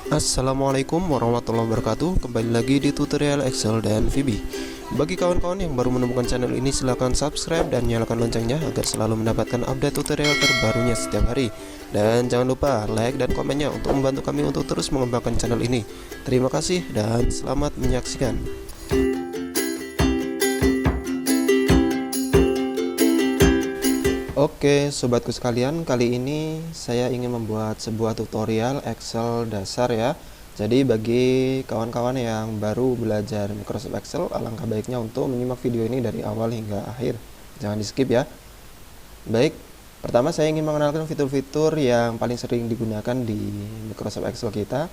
Assalamualaikum warahmatullahi wabarakatuh. Kembali lagi di tutorial Excel dan VB. Bagi kawan-kawan yang baru menemukan channel ini, silahkan subscribe dan nyalakan loncengnya agar selalu mendapatkan update tutorial terbarunya setiap hari. Dan jangan lupa like dan komennya untuk membantu kami untuk terus mengembangkan channel ini. Terima kasih dan selamat menyaksikan. Oke, sobatku sekalian, kali ini saya ingin membuat sebuah tutorial Excel dasar ya. Jadi bagi kawan-kawan yang baru belajar Microsoft Excel, alangkah baiknya untuk menyimak video ini dari awal hingga akhir. Jangan di skip ya. Baik, pertama saya ingin mengenalkan fitur-fitur yang paling sering digunakan di Microsoft Excel kita.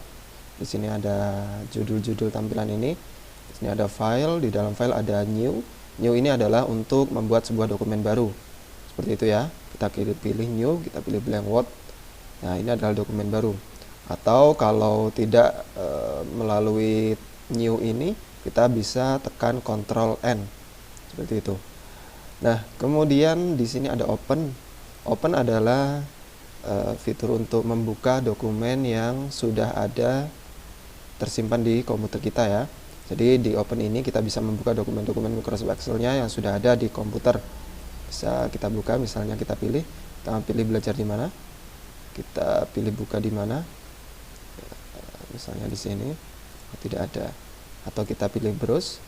Di sini ada judul-judul tampilan ini. Di sini ada file, di dalam file ada new. New ini adalah untuk membuat sebuah dokumen baru. Seperti itu ya, kita pilih new, kita pilih blank word. Nah, ini adalah dokumen baru. Atau kalau tidak melalui new ini, kita bisa tekan Ctrl N seperti itu. Nah, kemudian di sini ada open. Open adalah fitur untuk membuka dokumen yang sudah ada tersimpan di komputer kita ya. Jadi di open ini kita bisa membuka dokumen-dokumen Microsoft Excel-nya yang sudah ada di komputer. Bisa kita buka, misalnya kita pilih belajar di mana, kita pilih buka di mana, misalnya di sini tidak ada, atau kita pilih browse,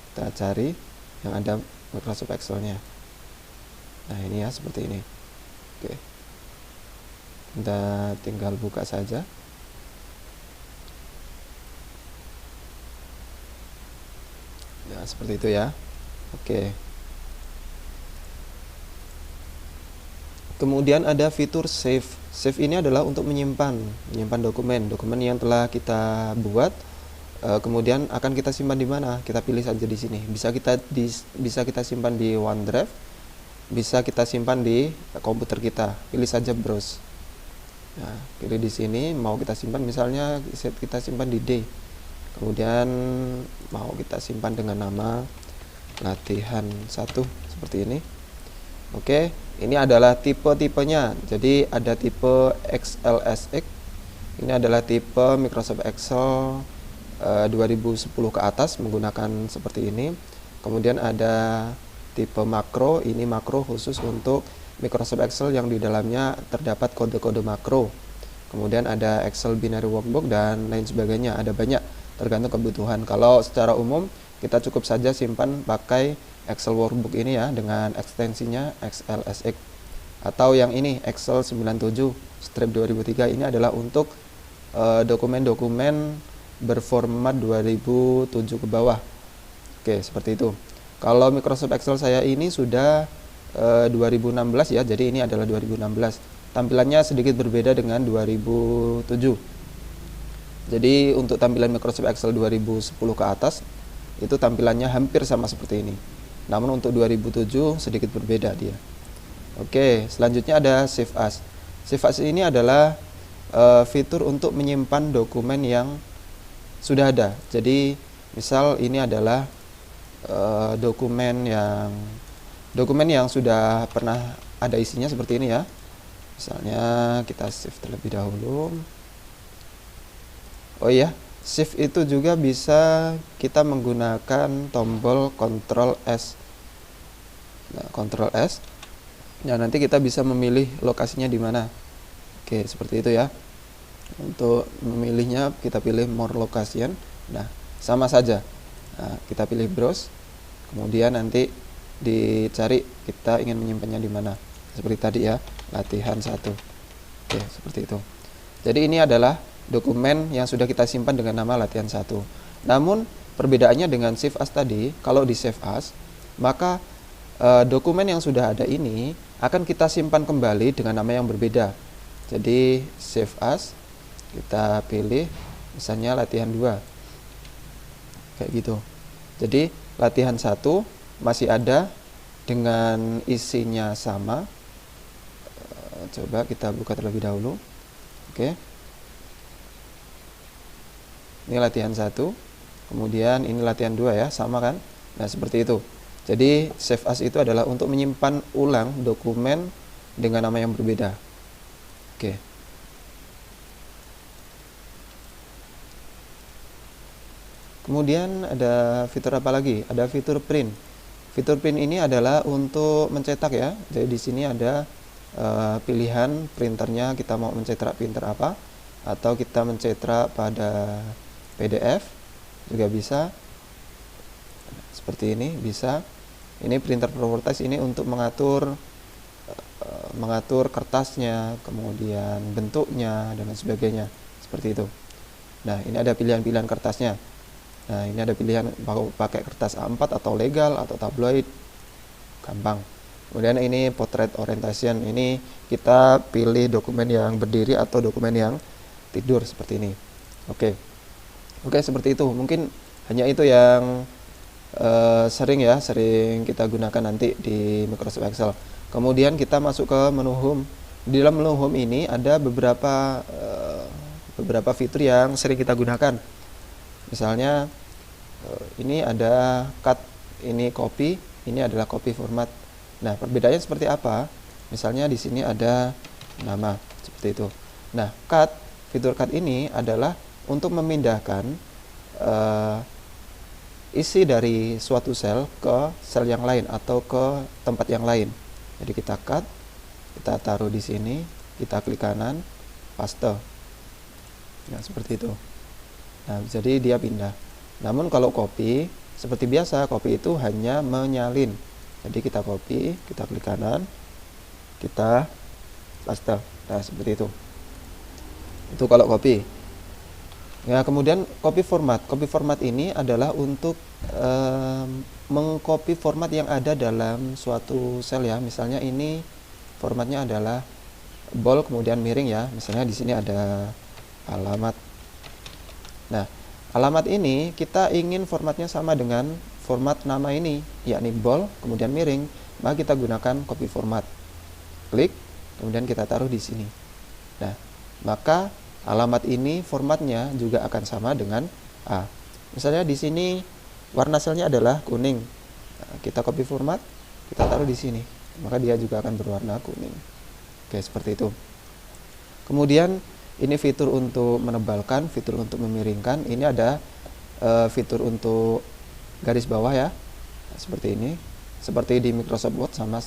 kita cari yang ada Microsoft Excel-nya. Nah ini ya, seperti ini. Oke, kita tinggal buka saja. Nah seperti itu ya. Oke. Kemudian ada fitur save. Save ini adalah untuk menyimpan dokumen yang telah kita buat. Kemudian akan kita simpan di mana? Kita pilih saja di sini. Bisa kita simpan di OneDrive, bisa kita simpan di komputer kita. Pilih saja browse. Nah, pilih di sini mau kita simpan, misalnya kita simpan di D. Kemudian mau kita simpan dengan nama latihan 1 seperti ini. Oke, ini adalah tipe-tipenya. Jadi ada tipe XLSX. Ini adalah tipe Microsoft Excel 2010 ke atas menggunakan seperti ini. Kemudian ada tipe makro. Ini makro khusus untuk Microsoft Excel yang di dalamnya terdapat kode-kode makro. Kemudian ada Excel binary workbook dan lain sebagainya. Ada banyak, tergantung kebutuhan. Kalau secara umum kita cukup saja simpan pakai Excel workbook ini ya, dengan ekstensinya XLSX. Atau yang ini Excel 97 strip 2003, ini adalah untuk dokumen-dokumen berformat 2007 ke bawah. Oke, seperti itu. Kalau Microsoft Excel saya ini sudah 2016 ya, jadi ini adalah 2016. Tampilannya sedikit berbeda dengan 2007. Jadi untuk tampilan Microsoft Excel 2010 ke atas itu tampilannya hampir sama seperti ini. Namun untuk 2007 sedikit berbeda dia. Oke, selanjutnya ada Save As. Save As ini adalah fitur untuk menyimpan dokumen yang sudah ada. Jadi misal ini adalah dokumen yang sudah pernah ada isinya seperti ini ya. Misalnya kita save terlebih dahulu. Oh iya, save itu juga bisa kita menggunakan tombol Ctrl S. Nah, Ctrl S. Nah, nanti kita bisa memilih lokasinya di mana. Oke, seperti itu ya. Untuk memilihnya kita pilih more location. Nah, sama saja. Nah, kita pilih browse. Kemudian nanti dicari kita ingin menyimpannya di mana. Seperti tadi ya, latihan 1. Oke, seperti itu. Jadi ini adalah dokumen yang sudah kita simpan dengan nama latihan 1. Namun perbedaannya dengan Save As tadi, kalau di Save As, maka dokumen yang sudah ada ini akan kita simpan kembali dengan nama yang berbeda. Jadi Save As, kita pilih misalnya latihan 2. Kayak gitu. Jadi latihan 1 masih ada dengan isinya sama. Coba kita buka terlebih dahulu. Oke. Ini latihan 1, kemudian ini latihan 2 ya, sama kan? Nah, seperti itu. Jadi Save As itu adalah untuk menyimpan ulang dokumen dengan nama yang berbeda. Oke. Kemudian ada fitur apa lagi? Ada fitur print. Fitur print ini adalah untuk mencetak ya. Jadi di sini ada pilihan printernya, kita mau mencetak printer apa, atau kita mencetak pada PDF juga bisa. Seperti ini bisa. Ini printer properties, ini untuk mengatur kertasnya, kemudian bentuknya dan lain sebagainya, seperti itu. Nah, ini ada pilihan-pilihan kertasnya. Nah, ini ada pilihan pakai kertas A4 atau legal atau tabloid, gampang. Kemudian ini portrait orientation, ini kita pilih dokumen yang berdiri atau dokumen yang tidur, seperti ini. Oke, seperti itu. Mungkin hanya itu yang sering kita gunakan nanti di Microsoft Excel. Kemudian kita masuk ke menu home. Di dalam menu home ini ada beberapa fitur yang sering kita gunakan. Misalnya ini ada cut, ini copy, ini adalah copy format. Nah, perbedaannya seperti apa? Misalnya di sini ada nama, seperti itu. Nah, fitur cut ini adalah untuk memindahkan isi dari suatu sel ke sel yang lain atau ke tempat yang lain. Jadi kita cut, kita taruh di sini, kita klik kanan, paste. Nah, seperti itu. Nah, jadi dia pindah. Namun kalau copy, seperti biasa, copy itu hanya menyalin. Jadi kita copy, kita klik kanan, kita paste. Nah, seperti itu. Itu kalau copy. Ya, kemudian copy format. Copy format ini adalah untuk mengcopy format yang ada dalam suatu sel ya. Misalnya ini formatnya adalah bold kemudian miring ya. Misalnya di sini ada alamat. Nah, alamat ini kita ingin formatnya sama dengan format nama ini, yakni bold kemudian miring, maka kita gunakan copy format. Klik, kemudian kita taruh di sini. Nah, maka alamat ini formatnya juga akan sama dengan A. Misalnya di sini warna selnya adalah kuning. Nah, kita copy format, kita taruh di sini, maka dia juga akan berwarna kuning. Oke, seperti itu. Kemudian ini fitur untuk menebalkan, fitur untuk memiringkan. Ini ada fitur untuk garis bawah ya, seperti ini, seperti di Microsoft Word sama.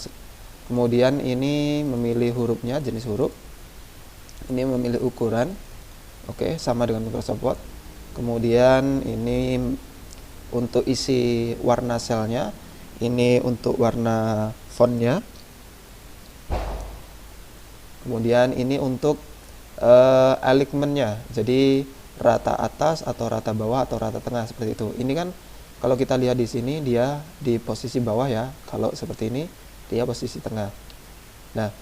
Kemudian ini memilih hurufnya, jenis huruf. Ini memilih ukuran, oke, sama dengan Microsoft Word. Kemudian ini untuk isi warna selnya, ini untuk warna fontnya. Kemudian ini untuk alignmentnya, jadi rata atas atau rata bawah atau rata tengah, seperti itu. Ini kan kalau kita lihat di sini dia di posisi bawah ya, kalau seperti ini dia posisi tengah. Nah,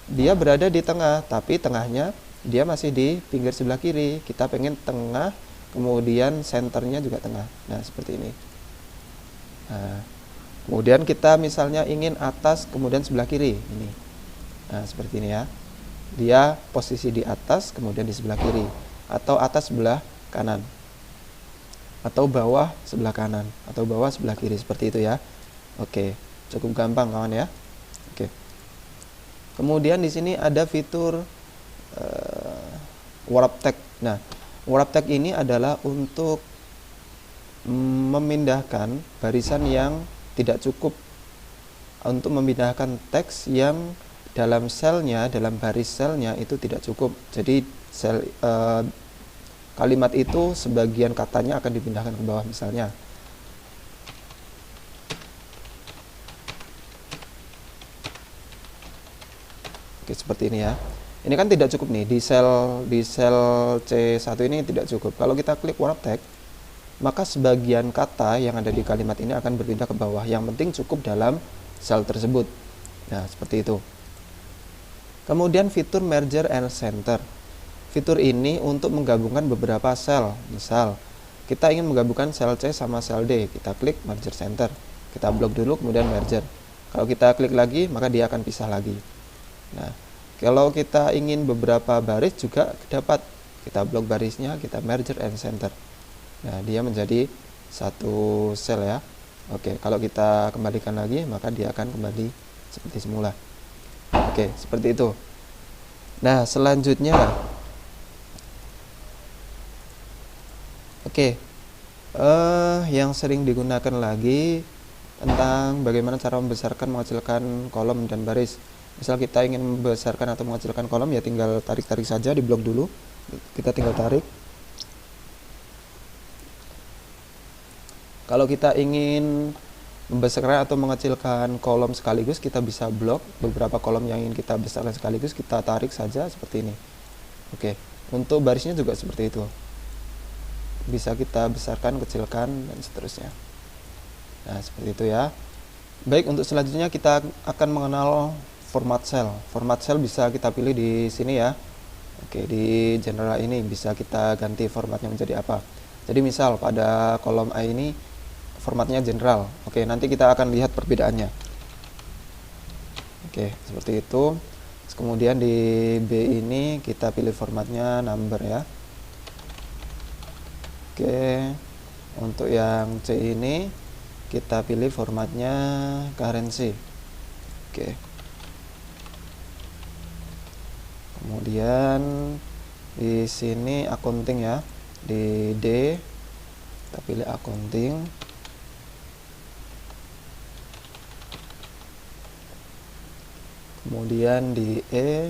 dia berada di tengah, tapi tengahnya dia masih di pinggir sebelah kiri. Kita pengen tengah, kemudian senternya juga tengah. Nah, seperti ini. Nah, kemudian kita misalnya ingin atas, kemudian sebelah kiri. Ini. Nah, seperti ini ya. Dia posisi di atas, kemudian di sebelah kiri. Atau atas sebelah kanan. Atau bawah sebelah kanan. Atau bawah sebelah kiri. Seperti itu ya. Oke, cukup gampang kawan ya. Oke. Kemudian di sini ada fitur warp text. Nah, warp text ini adalah untuk memindahkan barisan yang tidak cukup, untuk memindahkan teks yang dalam selnya, dalam baris selnya itu tidak cukup. Jadi kalimat itu sebagian katanya akan dipindahkan ke bawah misalnya. Oke, seperti ini ya. Ini kan tidak cukup nih di sel C1 ini tidak cukup. Kalau kita klik warp text, maka sebagian kata yang ada di kalimat ini akan berpindah ke bawah. Yang penting cukup dalam sel tersebut. Nah, seperti itu. Kemudian fitur merger and center. Fitur ini untuk menggabungkan beberapa sel. Misal, kita ingin menggabungkan sel C sama sel D. Kita klik merger center. Kita blok dulu kemudian merger. Kalau kita klik lagi, maka dia akan pisah lagi. Nah, kalau kita ingin beberapa baris juga dapat, kita blok barisnya, kita merger and center. Nah, dia menjadi satu sel ya. Oke, kalau kita kembalikan lagi, maka dia akan kembali seperti semula. Oke, seperti itu. Nah, selanjutnya, oke, Yang sering digunakan lagi tentang bagaimana cara membesarkan mengecilkan kolom dan baris. Misal kita ingin membesarkan atau mengecilkan kolom, ya tinggal tarik-tarik saja di blok dulu. Kita tinggal tarik. Kalau kita ingin membesarkan atau mengecilkan kolom sekaligus, kita bisa blok beberapa kolom yang ingin kita besarkan sekaligus, kita tarik saja seperti ini. Oke, untuk barisnya juga seperti itu. Bisa kita besarkan, kecilkan, dan seterusnya. Nah, seperti itu ya. Baik, untuk selanjutnya kita akan mengenal format cell. Format cell bisa kita pilih di sini ya. Oke, di general ini bisa kita ganti formatnya menjadi apa. Jadi misal pada kolom A ini formatnya general. Oke, nanti kita akan lihat perbedaannya. Oke, seperti itu. Terus kemudian di B ini kita pilih formatnya number ya. Oke, untuk yang C ini kita pilih formatnya currency. Oke. Kemudian di sini accounting ya. Di D kita pilih accounting. Kemudian di E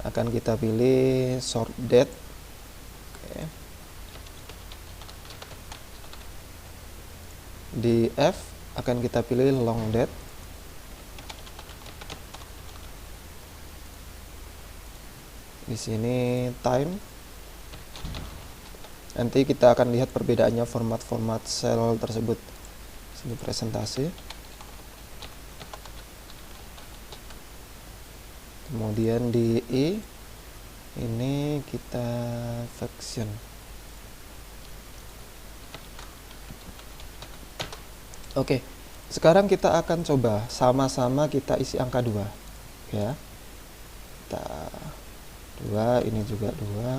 akan kita pilih short date. Oke. Di F akan kita pilih long date. Di sini time. Nanti kita akan lihat perbedaannya format-format sel tersebut. Sini presentasi. Kemudian di I ini kita function. Oke, sekarang kita akan coba sama-sama kita isi angka 2 ya. Kita 2, ini juga 2.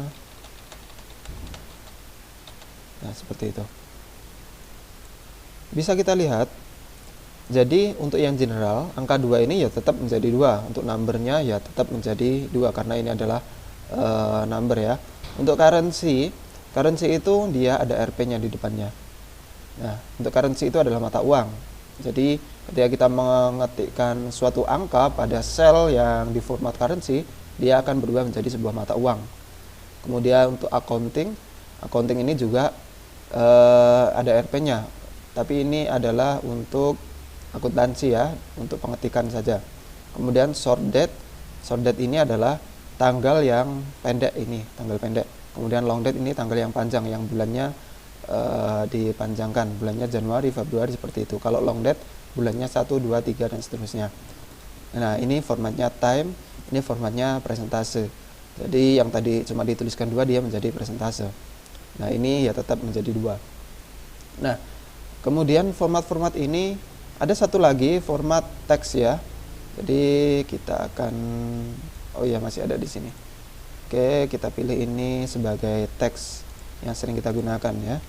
Nah, seperti itu. Bisa kita lihat, jadi untuk yang general, angka 2 ini ya tetap menjadi 2. Untuk numbernya ya tetap menjadi 2, karena ini adalah number ya. Untuk currency itu dia ada Rp-nya di depannya. Nah, untuk currency itu adalah mata uang. Jadi, ketika kita mengetikkan suatu angka pada sel yang di format currency, dia akan berubah menjadi sebuah mata uang. Kemudian untuk accounting ini juga ada Rp-nya, tapi ini adalah untuk akuntansi ya, untuk pengetikan saja. Kemudian short date ini adalah tanggal yang pendek, ini tanggal pendek. Kemudian long date ini tanggal yang panjang, yang bulannya dipanjangkan, bulannya Januari, Februari, seperti itu. Kalau long date bulannya 1, 2, 3 dan seterusnya. Nah, ini formatnya time, ini formatnya persentase. Jadi yang tadi cuma dituliskan 2, dia menjadi persentase. Nah, ini ya tetap menjadi 2. Nah, kemudian format-format ini ada satu lagi, format teks ya. Jadi kita akan, oh ya masih ada di sini. Oke, kita pilih ini sebagai teks yang sering kita gunakan ya.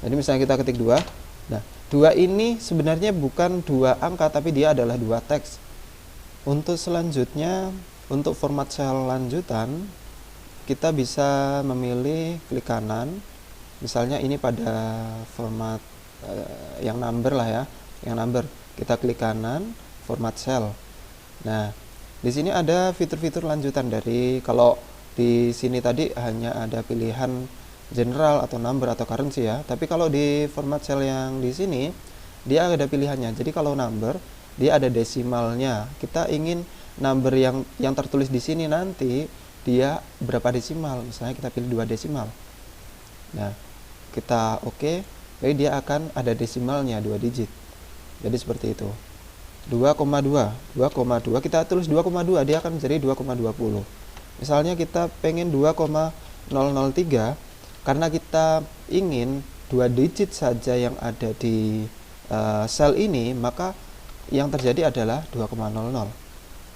Jadi misalnya kita ketik 2. Nah, 2 ini sebenarnya bukan 2 angka, tapi dia adalah 2 teks. Untuk selanjutnya, untuk format sel lanjutan, kita bisa memilih klik kanan. Misalnya ini pada format yang number lah ya, yang number. Kita klik kanan, format cell. Nah, di sini ada fitur-fitur lanjutan dari, kalau di sini tadi hanya ada pilihan general atau number atau currency ya. Tapi kalau di format cell yang di sini, dia ada pilihannya. Jadi kalau number, dia ada desimalnya. Kita ingin number yang tertulis di sini nanti dia berapa desimal, misalnya kita pilih 2 desimal. Nah, kita oke, jadi dia akan ada desimalnya 2 digit. Jadi seperti itu. 2,2 kita tulis 2,2, dia akan menjadi 2,20. Misalnya kita pengen 2,003, karena kita ingin 2 digit saja yang ada di sel ini, maka yang terjadi adalah 2,00.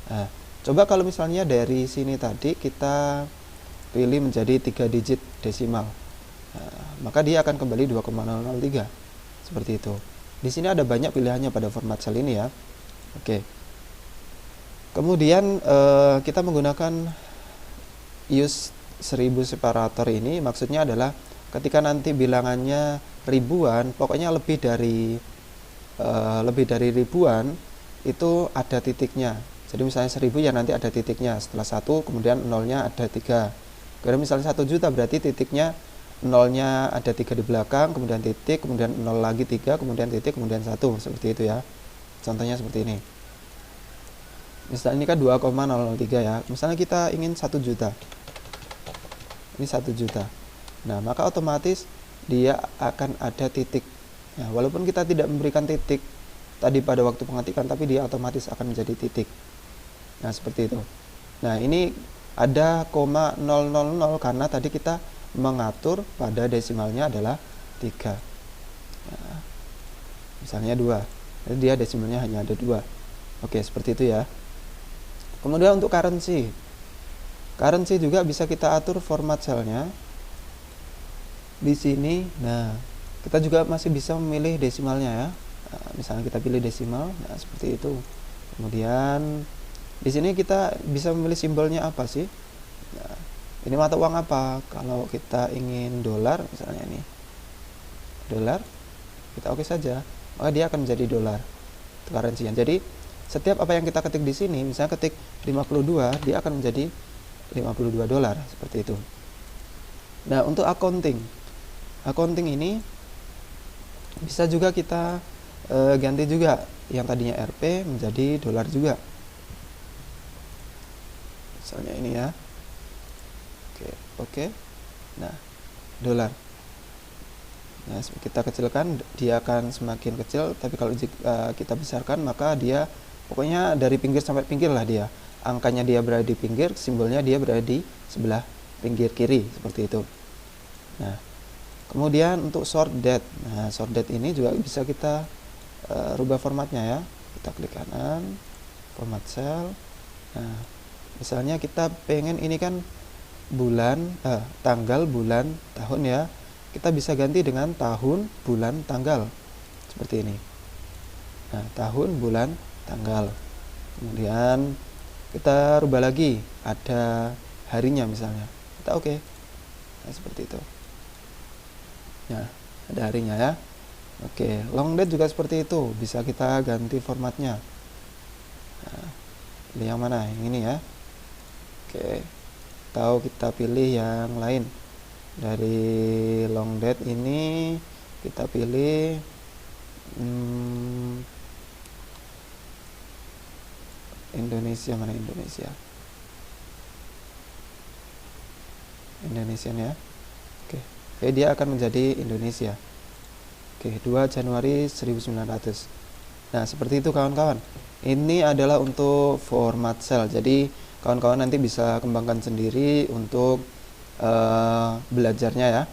Nah, coba kalau misalnya dari sini tadi kita pilih menjadi 3 digit desimal, maka dia akan kembali 2,003. Seperti itu. Di sini ada banyak pilihannya pada format sel ini ya. Oke. Kemudian kita menggunakan use 1000 separator ini, maksudnya adalah ketika nanti bilangannya ribuan, pokoknya lebih dari ribuan, itu ada titiknya. Jadi misalnya 1000 ya nanti ada titiknya, setelah 1 kemudian nolnya ada 3. Kalau misalnya 1 juta berarti titiknya nolnya ada 3 di belakang, kemudian titik, kemudian nol lagi 3, kemudian titik, kemudian 1, seperti itu ya. Contohnya seperti ini. Misalnya ini kan 2,003 ya. Misalnya kita ingin 1 juta. Ini 1 juta. Nah, maka otomatis dia akan ada titik. Nah, walaupun kita tidak memberikan titik tadi pada waktu pengetikan, tapi dia otomatis akan menjadi titik. Nah, seperti itu. Nah, ini ada 0,000 karena tadi kita mengatur pada desimalnya adalah 3. Nah, misalnya 2. Jadi dia desimalnya hanya ada 2. Oke, seperti itu ya. Kemudian untuk currency. Currency juga bisa kita atur format selnya. Di sini, nah, kita juga masih bisa memilih desimalnya ya. Nah, misalnya kita pilih desimal, nah seperti itu. Kemudian di sini kita bisa memilih simbolnya apa sih? Nah, ini mata uang apa? Kalau kita ingin dolar, misalnya ini dolar, kita oke saja, maka dia akan menjadi dolar currency-nya. Jadi setiap apa yang kita ketik di sini, misalnya ketik 52, dia akan menjadi 52 dolar seperti itu. Nah, untuk accounting ini bisa juga kita ganti juga yang tadinya Rp menjadi dolar juga. Misalnya ini ya. Oke. Nah, dolar. Nah, kita kecilkan, dia akan semakin kecil, tapi kalau kita besarkan maka dia pokoknya dari pinggir sampai pinggir lah dia. Angkanya dia berada di pinggir, simbolnya dia berada di sebelah pinggir kiri, seperti itu. Nah, kemudian untuk short date. Nah, short date ini juga bisa kita rubah formatnya ya. Kita klik kanan, format cell. Nah, misalnya kita pengen ini kan tanggal, bulan, tahun ya. Kita bisa ganti dengan tahun, bulan, tanggal. Seperti ini. Nah, tahun, bulan, tanggal. Kemudian kita rubah lagi, ada harinya misalnya. Kita oke. Nah, seperti itu. Nah, ada harinya ya. Oke, long date juga seperti itu. Bisa kita ganti formatnya. Nah, pilih yang mana? Yang ini ya. Oke. Atau kita pilih yang lain. Dari long date ini kita pilih Indonesia, mana Indonesia? Indonesian ya. Oke, dia akan menjadi Indonesia. Oke, 2 Januari 1900. Nah, seperti itu kawan-kawan. Ini adalah untuk format cell. Jadi, kawan-kawan nanti bisa kembangkan sendiri untuk belajarnya ya.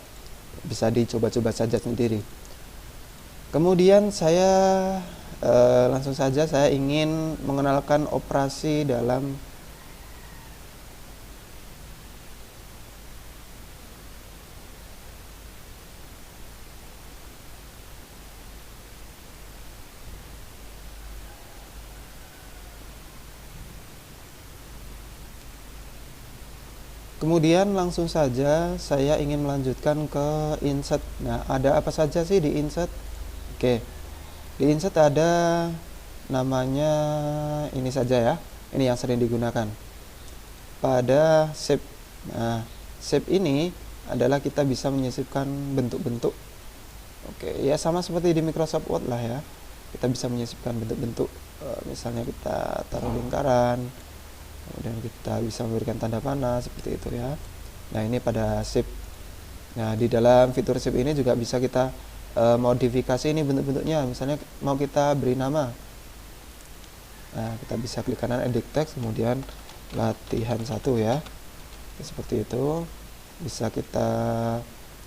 Bisa dicoba-coba saja sendiri. Kemudian saya langsung saja saya ingin mengenalkan operasi dalam Kemudian langsung saja saya ingin melanjutkan ke insert. Nah, ada apa saja sih di insert? Oke. Di insert ada namanya ini saja ya. Ini yang sering digunakan. Pada shape. Nah, shape ini adalah kita bisa menyisipkan bentuk-bentuk. Oke, ya sama seperti di Microsoft Word lah ya. Kita bisa menyisipkan bentuk-bentuk. Misalnya kita taruh lingkaran. Kemudian kita bisa memberikan tanda panah seperti itu ya. Nah, ini pada shape. Nah, di dalam fitur shape ini juga bisa kita modifikasi ini bentuk-bentuknya. Misalnya mau kita beri nama. Nah, kita bisa klik kanan edit text, kemudian latihan 1 ya. Seperti itu. Bisa kita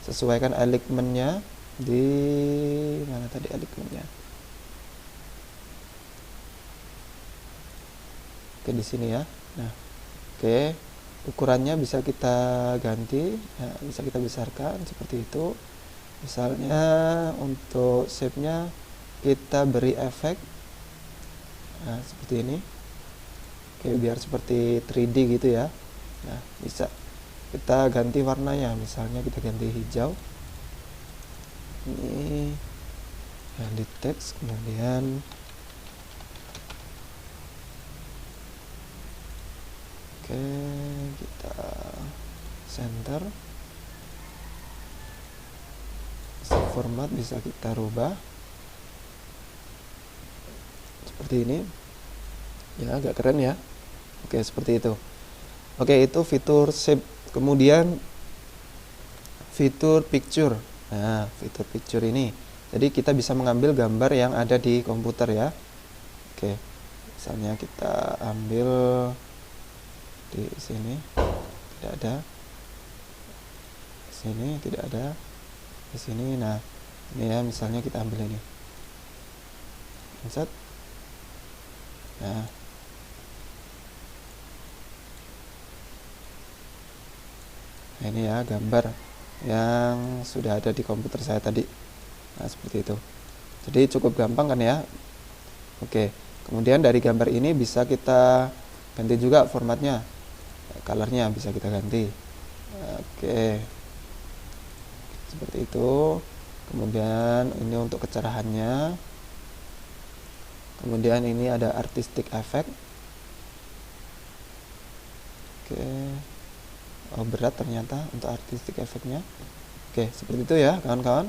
sesuaikan alignment-nya di mana tadi alignment-nya. Oke, di sini ya. Nah, oke, ukurannya bisa kita ganti, ya, bisa kita besarkan seperti itu. Misalnya untuk shape-nya kita beri efek, nah seperti ini. Oke, biar seperti 3D gitu ya. Nah, bisa kita ganti warnanya, misalnya kita ganti hijau. Ini edit text, kemudian oke, kita center, format bisa kita rubah seperti ini ya, agak keren ya. Oke, seperti itu. Oke, itu fitur shape. Kemudian fitur picture. Nah, fitur picture ini, jadi kita bisa mengambil gambar yang ada di komputer ya. Oke, misalnya kita ambil di sini, tidak ada. Sini tidak ada. Di sini, nah ini ya, misalnya kita ambil ini, insert. Nah, ini ya gambar yang sudah ada di komputer saya tadi. Nah, seperti itu. Jadi cukup gampang kan ya. Oke, kemudian dari gambar ini bisa kita ganti juga formatnya, colornya bisa kita ganti. Oke, seperti itu. Kemudian ini untuk kecerahannya. Kemudian ini ada artistic effect. Oke, oh berat ternyata untuk artistic effect-nya. Oke, seperti itu ya kawan-kawan.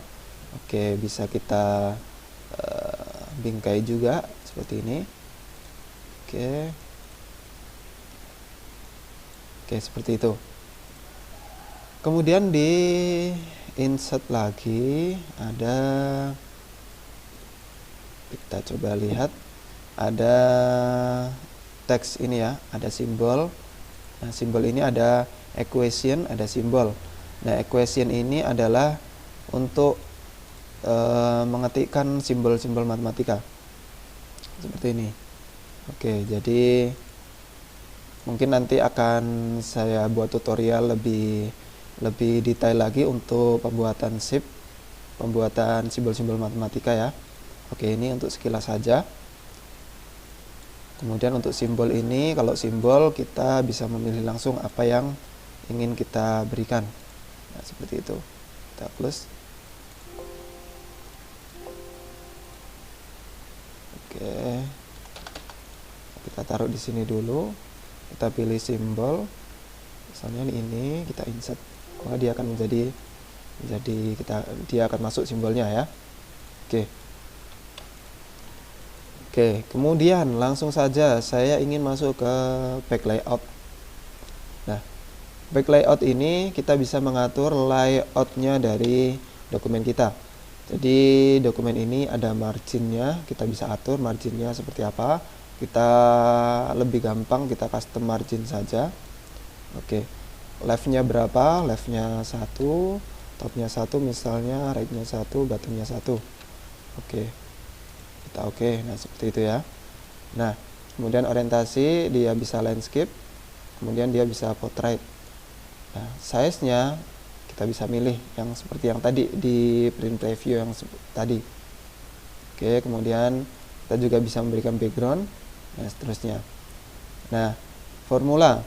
Oke, bisa kita bingkai juga seperti ini. Oke, oke, seperti itu. Kemudian di insert lagi ada, kita coba lihat, ada teks ini ya, ada simbol. Nah, simbol ini ada equation, ada simbol. Nah, equation ini adalah untuk mengetikkan simbol-simbol matematika seperti ini. Oke, jadi mungkin nanti akan saya buat tutorial lebih detail lagi untuk pembuatan shape, pembuatan simbol-simbol matematika ya. Oke, ini untuk sekilas saja. Kemudian untuk simbol ini, kalau simbol kita bisa memilih langsung apa yang ingin kita berikan. Nah, seperti itu. Kita plus. Oke. Kita taruh di sini dulu. Kita pilih simbol. Misalnya ini kita insert. Maka dia akan dia akan masuk simbolnya ya. Oke. Oke, kemudian langsung saja saya ingin masuk ke back layout. Nah, back layout ini kita bisa mengatur layoutnya dari dokumen kita. Jadi dokumen ini ada marginnya, kita bisa atur marginnya seperti apa. Kita lebih gampang, kita custom margin saja. Oke, leftnya berapa? Leftnya 1, topnya 1 misalnya, rightnya 1, bottomnya 1. Oke, kita oke. Nah, seperti itu ya. Nah, kemudian orientasi dia bisa landscape, kemudian dia bisa portrait. Nah, size-nya kita bisa milih yang seperti yang tadi di print preview yang tadi. Oke, kemudian kita juga bisa memberikan background, dan seterusnya. Nah, formula.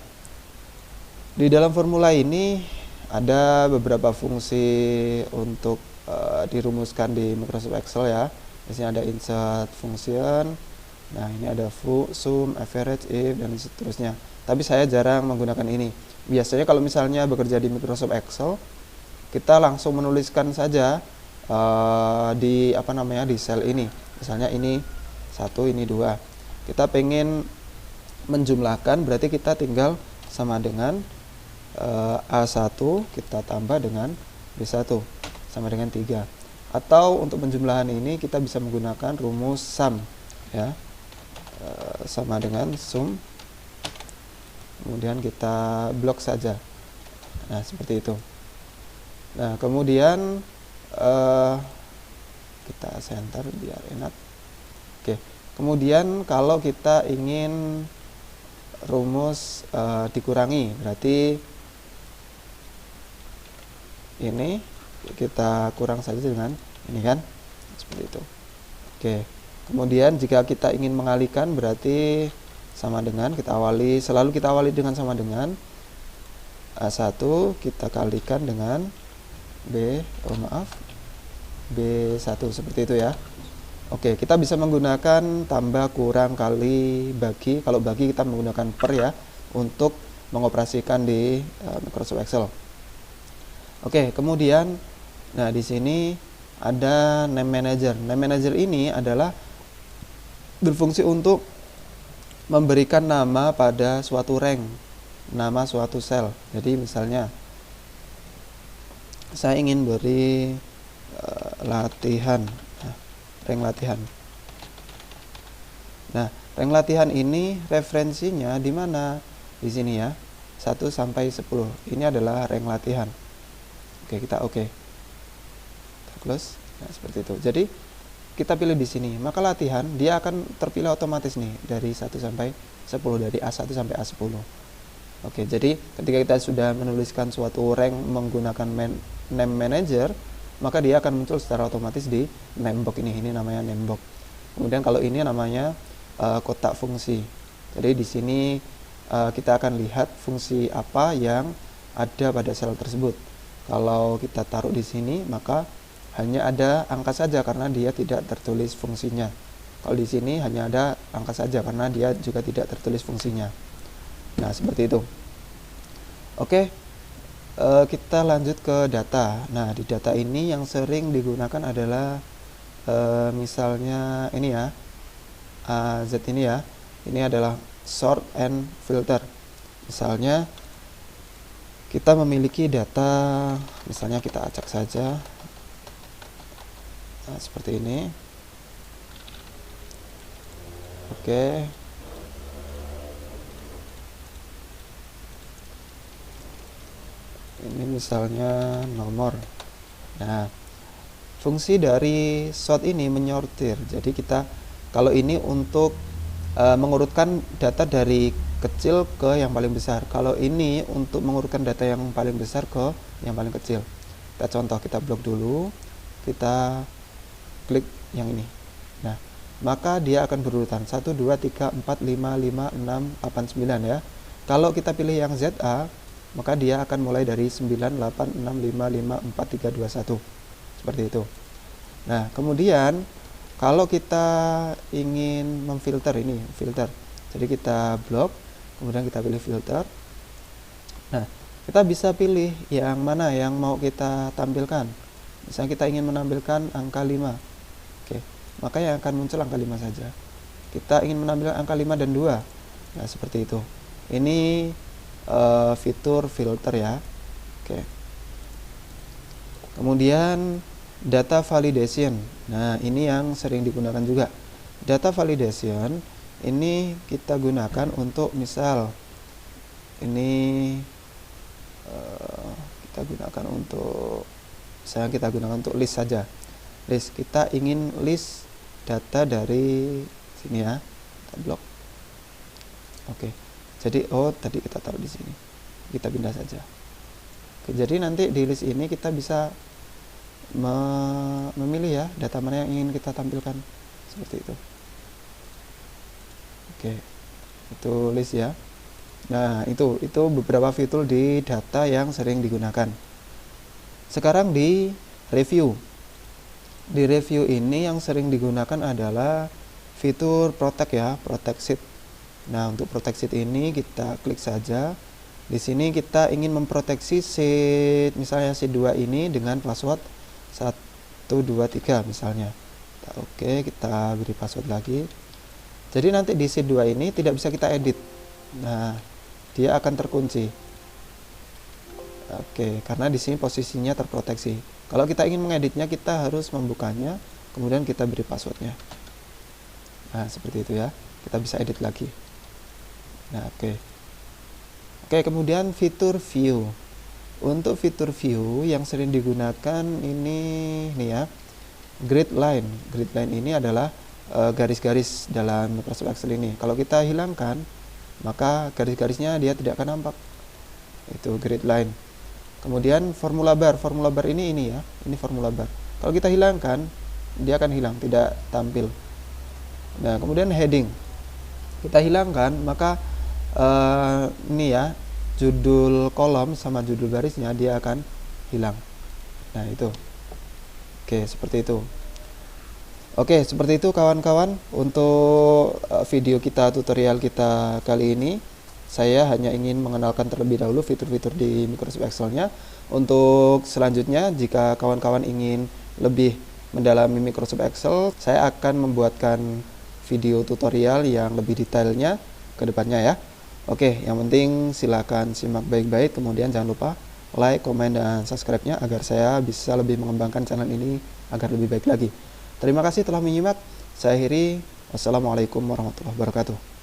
Di dalam formula ini ada beberapa fungsi untuk dirumuskan di Microsoft Excel ya. Di sini ada insert function. Nah, ini ada sum, average, if, dan seterusnya. Tapi saya jarang menggunakan ini. Biasanya kalau misalnya bekerja di Microsoft Excel, kita langsung menuliskan saja di di sel ini. Misalnya ini 1, ini 2. Kita pengen menjumlahkan, berarti kita tinggal sama dengan A1 kita tambah dengan B1 sama dengan 3. Atau untuk penjumlahan ini kita bisa menggunakan rumus sum ya. Sama dengan sum. Kemudian kita blok saja. Nah, seperti itu. Nah, kemudian kita center biar enak. Oke. Kemudian kalau kita ingin rumus dikurangi, berarti ini kita kurang saja dengan ini kan, seperti itu. Oke. Kemudian jika kita ingin mengalihkan, berarti sama dengan selalu kita awali dengan sama dengan B B1 seperti itu ya. Oke, kita bisa menggunakan tambah, kurang, kali, bagi. Kalau bagi kita menggunakan per ya untuk mengoperasikan di Microsoft Excel. Oke, kemudian nah di sini ada name manager. Name manager ini adalah berfungsi untuk memberikan nama pada suatu rank, nama suatu sel. Jadi misalnya saya ingin beri latihan, rank latihan. Nah, rank latihan ini referensinya di mana? Di sini ya, 1 sampai 10. Ini adalah rank latihan. Oke, kita oke. Kita close. Nah, seperti itu. Jadi kita pilih di sini, maka latihan dia akan terpilih otomatis nih dari 1 sampai 10, dari A1 sampai A10. Oke, jadi ketika kita sudah menuliskan suatu rank menggunakan name manager, maka dia akan muncul secara otomatis di name box ini namanya name box. Kemudian kalau ini namanya kotak fungsi. Jadi di sini kita akan lihat fungsi apa yang ada pada sel tersebut. Kalau kita taruh di sini, maka hanya ada angka saja karena dia tidak tertulis fungsinya. Kalau di sini hanya ada angka saja karena dia juga tidak tertulis fungsinya. Nah, seperti itu. Oke, kita lanjut ke data. Nah, di data ini yang sering digunakan adalah misalnya ini ya, Z ini ya. Ini adalah sort and filter. Misalnya kita memiliki data, misalnya kita acak saja. Nah, seperti ini. Oke. Ini misalnya nomor. Nah, fungsi dari sort ini menyortir. Jadi kita kalau ini untuk mengurutkan data dari kecil ke yang paling besar. Kalau ini untuk mengurutkan data yang paling besar ke yang paling kecil. Kita contoh, kita blok dulu. Kita klik yang ini. Nah, maka dia akan berurutan 1 2 3 4 5 5 6 8 9 ya. Kalau kita pilih yang ZA, maka dia akan mulai dari 9 8 6 5 5 4 3 2 1. Seperti itu. Nah, kemudian kalau kita ingin memfilter ini, filter. Jadi kita blok, kemudian kita pilih filter. Nah, kita bisa pilih yang mana yang mau kita tampilkan. Misalnya kita ingin menampilkan angka 5. Oke, maka yang akan muncul angka 5 saja. Kita ingin menampilkan angka 5 dan 2. Nah, seperti itu. Ini fitur filter ya. Oke. Kemudian data validation. Nah, ini yang sering digunakan juga. Data validation ini kita gunakan untuk misal ini kita gunakan untuk list saja. List, kita ingin list data dari sini ya. Kita blok. Oke. Jadi tadi kita taruh di sini. Kita pindah saja. Oke, jadi nanti di list ini kita bisa memilih ya data mana yang ingin kita tampilkan. Seperti itu. Oke. Itu list ya. Nah, itu beberapa fitur di data yang sering digunakan. Sekarang di review. Di review ini yang sering digunakan adalah fitur protect ya, protect sheet. Nah, untuk protect sheet ini kita klik saja. Di sini kita ingin memproteksi sheet, misalnya sheet 2 ini dengan password 123 misalnya. Oke, kita beri password lagi. Jadi nanti di sheet 2 ini tidak bisa kita edit. Nah, dia akan terkunci. Oke, karena di sini posisinya terproteksi. Kalau kita ingin mengeditnya, kita harus membukanya, kemudian kita beri passwordnya. Nah, seperti itu ya. Kita bisa edit lagi. Nah, oke. Oke, kemudian fitur view. Untuk fitur view yang sering digunakan ini nih ya. Grid line. Grid line ini adalah garis-garis dalam Microsoft Excel ini. Kalau kita hilangkan, maka garis-garisnya dia tidak akan nampak. Itu grid line. Kemudian formula bar. Formula bar ini ya. Ini formula bar. Kalau kita hilangkan, dia akan hilang, tidak tampil. Nah, kemudian heading. Kita hilangkan, maka ini ya, judul kolom sama judul barisnya dia akan hilang. Nah, itu. Oke, seperti itu. Oke, seperti itu kawan-kawan untuk video kita, tutorial kita kali ini. Saya hanya ingin mengenalkan terlebih dahulu fitur-fitur di Microsoft Excel-nya. Untuk selanjutnya, jika kawan-kawan ingin lebih mendalami Microsoft Excel, saya akan membuatkan video tutorial yang lebih detailnya ke depannya ya. Oke, yang penting silakan simak baik-baik, kemudian jangan lupa like, komen, dan subscribe-nya agar saya bisa lebih mengembangkan channel ini agar lebih baik lagi. Terima kasih telah menyimak. Saya akhiri. Wassalamualaikum warahmatullahi wabarakatuh.